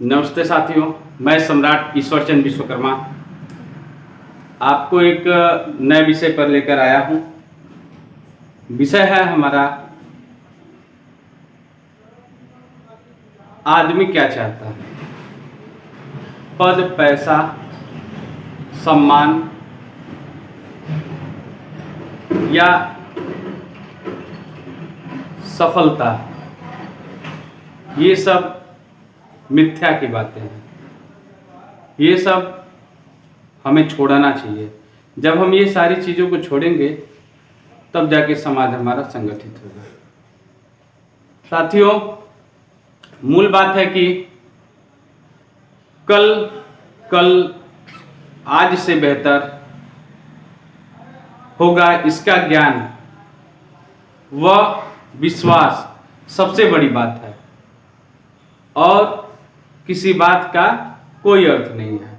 नमस्ते साथियों, मैं सम्राट ईश्वरचंद विश्वकर्मा आपको एक नए विषय पर लेकर आया हूं। विषय है हमारा आदमी क्या चाहता है। पद, पैसा, सम्मान या सफलता, ये सब मिथ्या की बातें हैं। ये सब हमें छोड़ना चाहिए। जब हम ये सारी चीज़ों को छोड़ेंगे तब जाके समाज हमारा संगठित होगा। साथियों, मूल बात है कि कल आज से बेहतर होगा, इसका ज्ञान व विश्वास सबसे बड़ी बात है और किसी बात का कोई अर्थ नहीं है।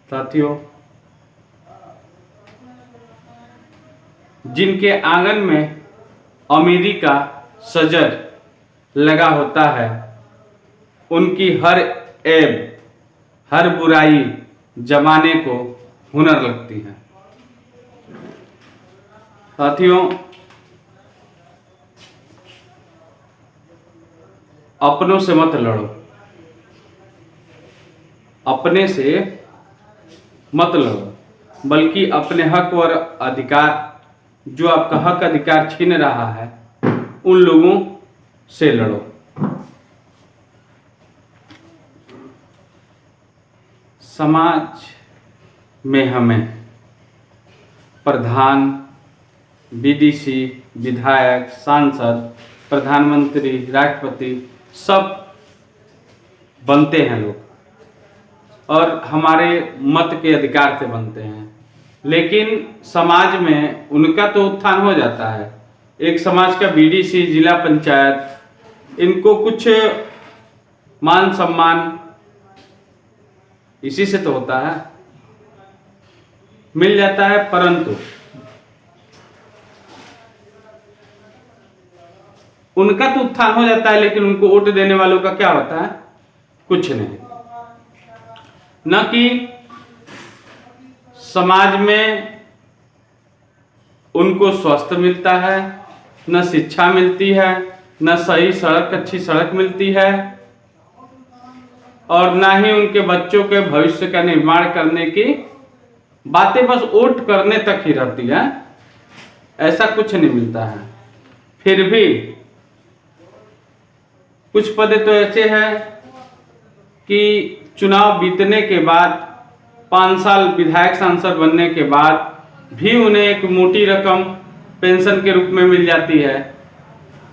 साथियों, जिनके आंगन में अमीरी का शजर लगा होता है, उनकी हर ऐब, हर बुराई जमाने को हुनर लगती है। साथियों, अपनों से मत लड़ो, अपने से मत लड़ो, बल्कि अपने हक और अधिकार, जो आपका हक अधिकार छीन रहा है, उन लोगों से लड़ो। समाज में हमें प्रधान, बीडीसी, विधायक, सांसद, प्रधानमंत्री, राष्ट्रपति सब बनते हैं लोग और हमारे मत के अधिकार से बनते हैं। लेकिन समाज में उनका तो उत्थान हो जाता है। एक समाज का बीडीसी, जिला पंचायत, इनको कुछ मान सम्मान इसी से तो होता है, मिल जाता है, परंतु उनका तो उत्थान हो जाता है, लेकिन उनको वोट देने वालों का क्या होता है? कुछ नहीं। न कि समाज में उनको स्वास्थ्य मिलता है, न शिक्षा मिलती है, न सही सड़क, अच्छी सड़क मिलती है, और ना ही उनके बच्चों के भविष्य का निर्माण करने की बातें बस वोट करने तक ही रहती है। ऐसा कुछ नहीं मिलता है। फिर भी कुछ पद तो ऐसे हैं कि चुनाव बीतने के बाद 5 साल विधायक सांसद बनने के बाद भी उन्हें एक मोटी रकम पेंशन के रूप में मिल जाती है।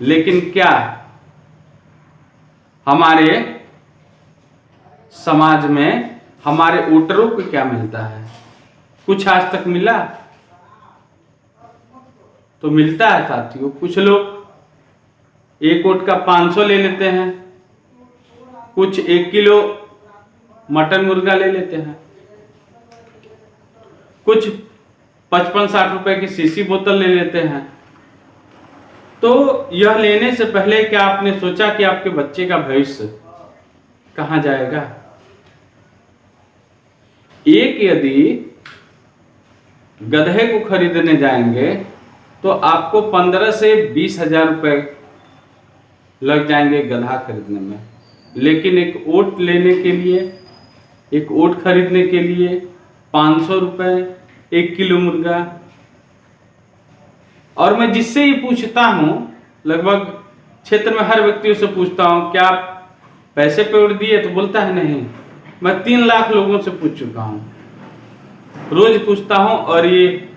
लेकिन क्या हमारे समाज में हमारे वोटरों को क्या मिलता है? कुछ आज तक मिला? तो मिलता है साथियों। कुछ लोग एक वोट का 500 ले लेते हैं, कुछ 1 किलो मटन मुर्गा ले लेते हैं, कुछ 55-60 रुपए की शीशी बोतल ले लेते हैं। तो यह लेने से पहले क्या आपने सोचा कि आपके बच्चे का भविष्य कहां जाएगा? एक यदि गधे को खरीदने जाएंगे तो आपको 15 से 20 हजार रुपए लग जाएंगे गधा खरीदने में। लेकिन एक वोट लेने के लिए, एक वोट खरीदने के लिए 500 रुपए, 1 किलो मुर्गा। और मैं जिससे ही पूछता हूं, लगभग क्षेत्र में हर व्यक्तियों से पूछता हूं, क्या आप पैसे पे वोट दिए? तो बोलता है नहीं। मैं 3 लाख लोगों से पूछ चुका हूं, रोज पूछता हूं, और ये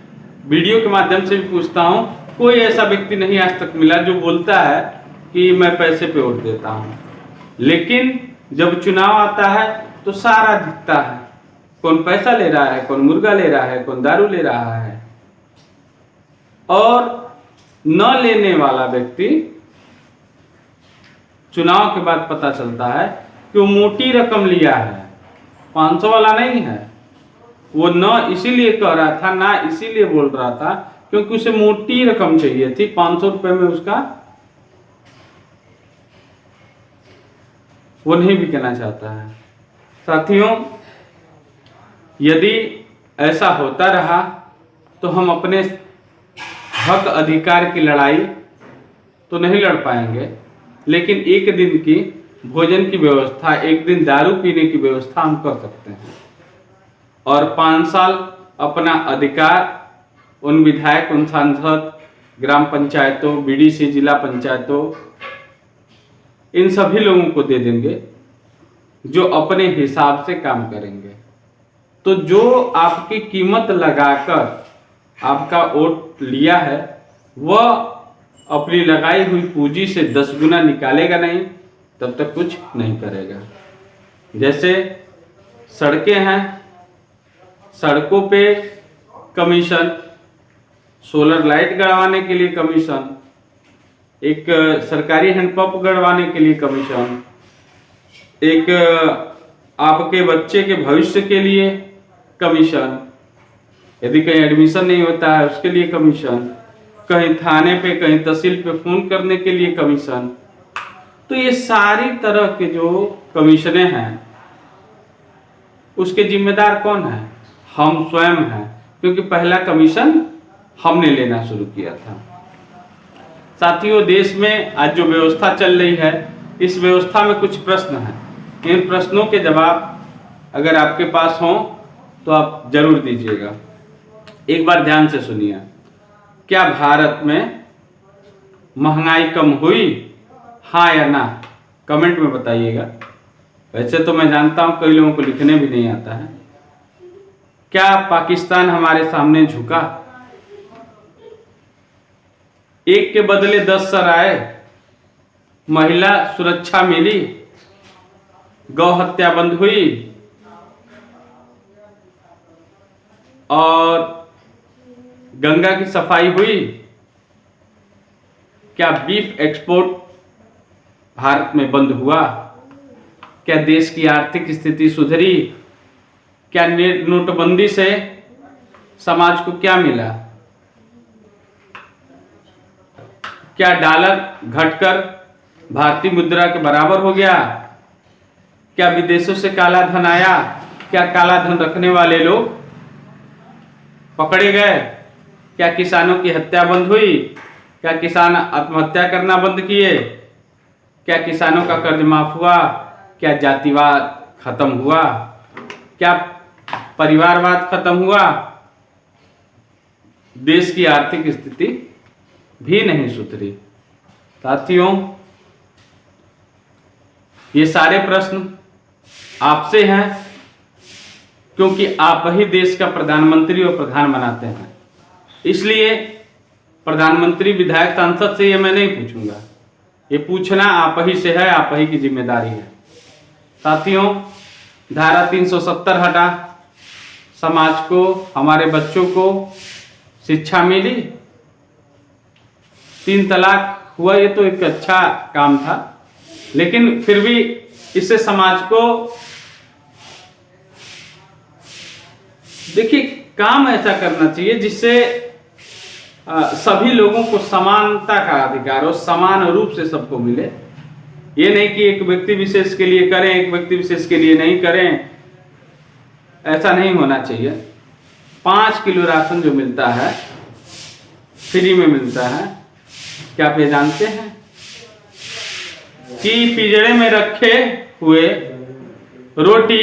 वीडियो के माध्यम से भी पूछता हूं। कोई ऐसा व्यक्ति नहीं आज तक मिला जो बोलता है कि मैं पैसे पे वोट देता हूं। लेकिन जब चुनाव आता है तो सारा दिखता है, कौन पैसा ले रहा है, कौन मुर्गा ले रहा है, कौन दारू ले रहा है। और न लेने वाला व्यक्ति चुनाव के बाद पता चलता है कि वो मोटी रकम लिया है, 500 वाला नहीं है। वो न इसीलिए कह रहा था, ना इसीलिए बोल रहा था क्योंकि उसे मोटी रकम चाहिए थी। 500 रुपए में उसका वो नहीं बिकना चाहता है। साथियों, यदि ऐसा होता रहा तो हम अपने हक अधिकार की लड़ाई तो नहीं लड़ पाएंगे, लेकिन एक दिन की भोजन की व्यवस्था, एक दिन दारू पीने की व्यवस्था हम कर सकते हैं। और 5 साल अपना अधिकार उन विधायक, उन सांसद, ग्राम पंचायतों, बीडीसी, जिला पंचायतों, इन सभी लोगों को दे देंगे जो अपने हिसाब से काम करेंगे। तो जो आपकी कीमत लगाकर आपका वोट लिया है, वह अपनी लगाई हुई पूंजी से 10 गुना निकालेगा नहीं, तब तक कुछ नहीं करेगा। जैसे सड़कें हैं, सड़कों पे कमीशन, सोलर लाइट गड़वाने के लिए कमीशन, एक सरकारी हैंडपंप गड़वाने के लिए कमीशन, एक आपके बच्चे के भविष्य के लिए कमीशन, यदि कहीं एडमिशन नहीं होता है उसके लिए कमीशन, कहीं थाने पे, कहीं तहसील पे फोन करने के लिए कमीशन। तो ये सारी तरह के जो कमीशनें हैं, उसके जिम्मेदार कौन है? हम स्वयं हैं, क्योंकि पहला कमीशन हमने लेना शुरू किया था। साथियों, देश में आज जो व्यवस्था चल रही है, इस व्यवस्था में कुछ प्रश्न हैं। इन प्रश्नों के जवाब अगर आपके पास हों तो आप जरूर दीजिएगा। एक बार ध्यान से सुनिए। क्या भारत में महंगाई कम हुई? हाँ या ना? कमेंट में बताइएगा। वैसे तो मैं जानता हूं कई लोगों को लिखने भी नहीं आता है। क्या पाकिस्तान हमारे सामने झुका? एक के बदले 10 सर आए, महिला सुरक्षा मिली, गौ हत्या बंद हुई और गंगा की सफाई हुई। क्या बीफ एक्सपोर्ट भारत में बंद हुआ? क्या देश की आर्थिक स्थिति सुधरी? क्या नोटबंदी से समाज को क्या मिला? क्या डॉलर घटकर भारतीय मुद्रा के बराबर हो गया? क्या विदेशों से काला धन आया? क्या काला धन रखने वाले लोग पकड़े गए? क्या किसानों की हत्या बंद हुई? क्या किसान आत्महत्या करना बंद किए? क्या किसानों का कर्ज माफ हुआ? क्या जातिवाद खत्म हुआ? क्या परिवारवाद खत्म हुआ? देश की आर्थिक स्थिति भी नहीं सुधरी। साथियों, ये सारे प्रश्न आपसे हैं, क्योंकि आप ही देश का प्रधानमंत्री और प्रधान बनाते हैं। इसलिए प्रधानमंत्री, विधायक, सांसद से ये मैं नहीं पूछूंगा। ये पूछना आप ही से है, आप ही की जिम्मेदारी है। साथियों, धारा 370 हटा, समाज को, हमारे बच्चों को शिक्षा मिली, 3 तलाक हुआ, ये तो एक अच्छा काम था, लेकिन फिर भी इससे समाज को, देखिए, काम ऐसा करना चाहिए जिससे सभी लोगों को समानता का अधिकार हो, समान रूप से सबको मिले। ये नहीं कि एक व्यक्ति विशेष के लिए करें, एक व्यक्ति विशेष के लिए नहीं करें, ऐसा नहीं होना चाहिए। 5 किलो राशन जो मिलता है, फ्री में मिलता है, क्या आप ये जानते हैं कि पिंजरे में रखे हुए रोटी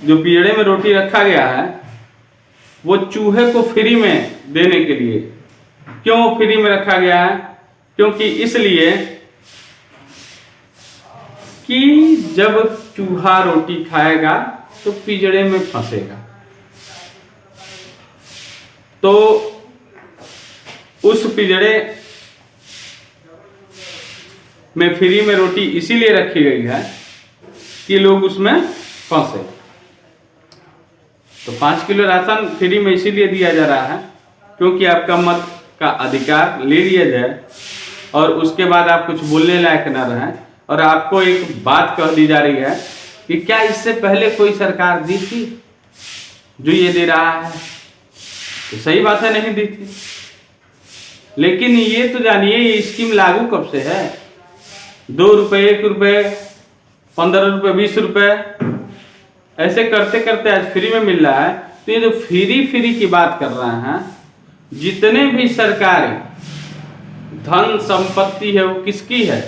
जो पिंजरे में रोटी रखा गया है, वो चूहे को फ्री में देने के लिए। क्यों फ्री में रखा गया है? क्योंकि इसलिए कि जब चूहा रोटी खाएगा तो पिंजरे में फंसेगा, तो उस पिंजरे में फ्री में रोटी इसीलिए रखी गई है कि लोग उसमें फंसे। तो 5 किलो राशन फ्री में इसीलिए दिया जा रहा है क्योंकि आपका मत का अधिकार ले लिया जाए और उसके बाद आप कुछ बोलने लायक न रहें। और आपको एक बात कह दी जा रही है कि क्या इससे पहले कोई सरकार दी थी जो ये दे रहा है? तो सही बात है, नहीं दी थी। लेकिन ये तो जानिए ये स्कीम लागू कब से है? 2 रुपये, 1 रुपये, 15 रुपये, 20 रुपये ऐसे करते करते आज फ्री में मिल रहा है। तो ये जो फ्री की बात कर रहे हैं, जितने भी सरकारी धन संपत्ति है वो किसकी है?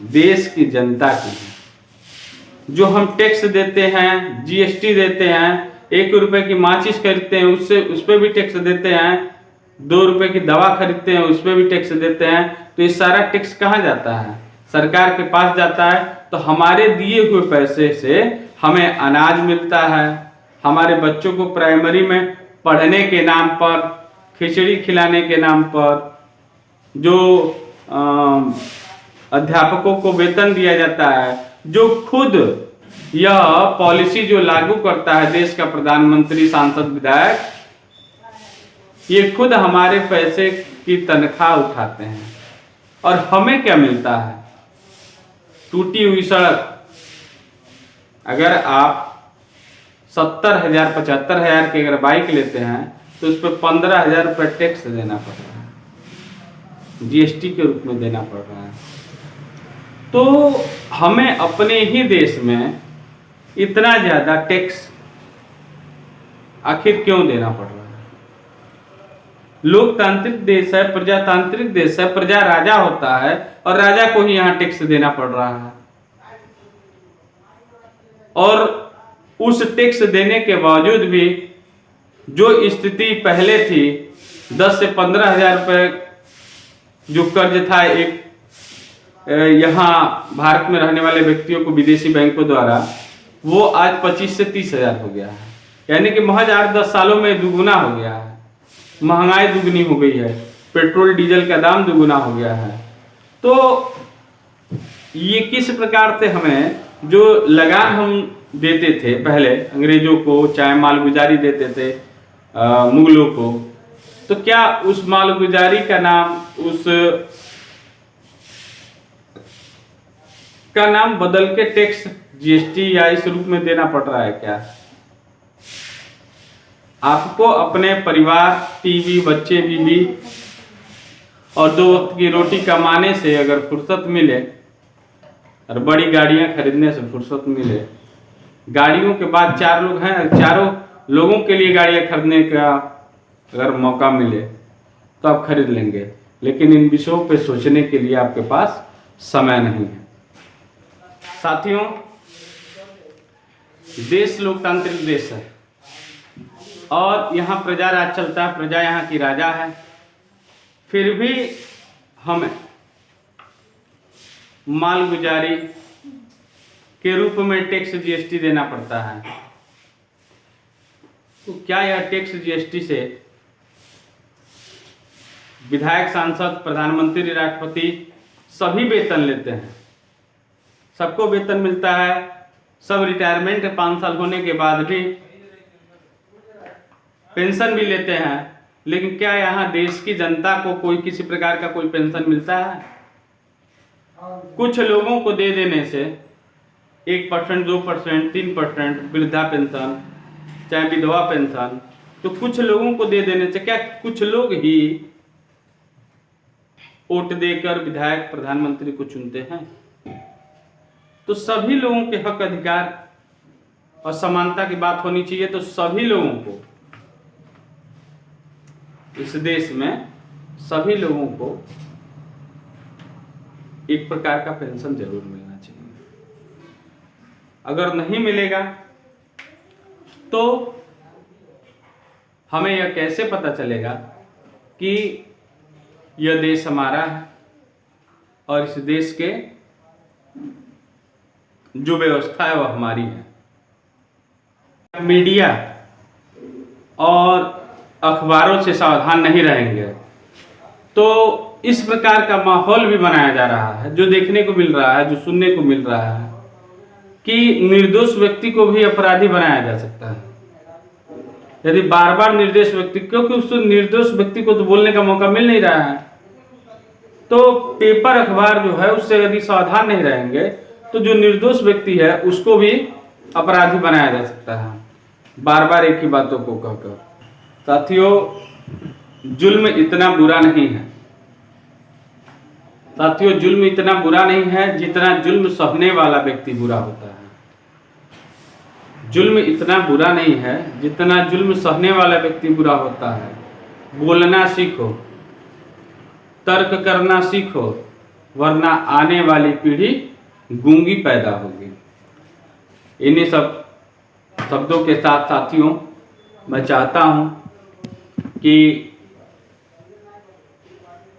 देश की जनता की है। जो हम टैक्स देते हैं, जीएसटी देते हैं, 1 रुपए की माचिस खरीदते हैं उससे उस पर भी टैक्स देते हैं, 2 रुपए की दवा खरीदते हैं उस पर भी टैक्स देते हैं। तो ये सारा टैक्स कहाँ जाता है? सरकार के पास जाता है। तो हमारे दिए हुए पैसे से हमें अनाज मिलता है, हमारे बच्चों को प्राइमरी में पढ़ने के नाम पर, खिचड़ी खिलाने के नाम पर, जो अध्यापकों को वेतन दिया जाता है, जो खुद यह पॉलिसी जो लागू करता है देश का प्रधानमंत्री, सांसद, विधायक, ये खुद हमारे पैसे की तनख्वाह उठाते हैं। और हमें क्या मिलता है? टूटी हुई सड़क। अगर आप 70,000 75,000 की अगर बाइक लेते हैं तो उस पर 15,000 रुपये टैक्स देना पड़ रहा है, जीएसटी के रूप में देना पड़ रहा है। तो हमें अपने ही देश में इतना ज़्यादा टैक्स आखिर क्यों देना पड़ रहा है? लोकतांत्रिक देश है, प्रजातांत्रिक देश है, प्रजा राजा होता है और राजा को ही यहाँ टैक्स देना पड़ रहा है। और उस टैक्स देने के बावजूद भी जो स्थिति पहले थी, 10 से 15,000 रुपये जो कर्ज था एक यहाँ भारत में रहने वाले व्यक्तियों को विदेशी बैंकों द्वारा, वो आज 25 से 30,000 हो गया है। यानी कि महज 8-10 सालों में दुगुना हो गया है। महंगाई दुगनी हो गई है, पेट्रोल डीजल का दाम दुगुना हो गया है। तो ये किस प्रकार से हमें जो लगान हम देते थे पहले अंग्रेजों को, चाहे मालगुजारी देते थे मुगलों को, तो क्या उस मालगुजारी का नाम, उस का नाम बदल के टैक्स, जीएसटी या इस रूप में देना पड़ रहा है क्या? आपको अपने परिवार, टीवी, बच्चे, बीवी और 2 वक्त की रोटी कमाने से अगर फुर्सत मिले और बड़ी गाड़ियां खरीदने से फुर्सत मिले, गाड़ियों के बाद 4 लोग हैं, चारों लोगों के लिए गाड़ियां खरीदने का अगर मौका मिले तो आप खरीद लेंगे। लेकिन इन विषयों पे सोचने के लिए आपके पास समय नहीं है। साथियों, देश लोकतांत्रिक देश है और यहाँ प्रजा राज चलता है, प्रजा यहाँ की राजा है। फिर भी हमें मालगुजारी के रूप में टैक्स, जीएसटी देना पड़ता है। तो क्या यह टैक्स, जीएसटी से विधायक, सांसद, प्रधानमंत्री, राष्ट्रपति सभी वेतन लेते हैं? सबको वेतन मिलता है, सब रिटायरमेंट 5 साल होने के बाद भी पेंशन भी लेते हैं। लेकिन क्या यहाँ देश की जनता को कोई किसी प्रकार का कोई पेंशन मिलता है? कुछ लोगों को दे देने से 1%, 2%, 3% वृद्धा पेंशन, चाहे विधवा पेंशन, तो कुछ लोगों को दे देने से क्या कुछ लोग ही वोट देकर विधायक, प्रधानमंत्री को चुनते हैं? तो सभी लोगों के हक, अधिकार और समानता की बात होनी चाहिए। तो सभी लोगों को इस देश में, सभी लोगों को एक प्रकार का पेंशन जरूर मिलना चाहिए। अगर नहीं मिलेगा तो हमें यह कैसे पता चलेगा कि यह देश हमारा है और इस देश के जो व्यवस्था है वह हमारी है? मीडिया और अखबारों से सावधान नहीं रहेंगे तो इस प्रकार का माहौल भी बनाया जा रहा है, जो देखने को मिल रहा है, जो सुनने को मिल रहा है कि निर्दोष व्यक्ति को भी अपराधी बनाया जा सकता है यदि बार बार निर्दोष व्यक्ति, क्योंकि उस निर्दोष व्यक्ति को तो बोलने का मौका मिल नहीं रहा है। तो पेपर, अखबार जो है उससे यदि सावधान नहीं रहेंगे तो जो निर्दोष व्यक्ति है उसको भी अपराधी बनाया जा सकता है, बार बार एक ही बातों को कहकर। साथियों, जुल्म इतना बुरा नहीं है। साथियों, जुल्म इतना बुरा नहीं है जितना जुल्म सहने वाला व्यक्ति बुरा होता है। जुल्म इतना बुरा नहीं है जितना जुल्म सहने वाला व्यक्ति बुरा होता है। बोलना सीखो, तर्क करना सीखो, वरना आने वाली पीढ़ी गूंगी पैदा होगी। इन्हीं सब शब्दों के साथ साथियों, मैं चाहता हूं कि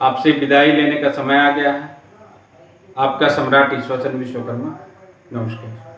आपसे विदाई लेने का समय आ गया है। आपका सम्राट ईश्वर चंद्र विश्वकर्मा, नमस्कार।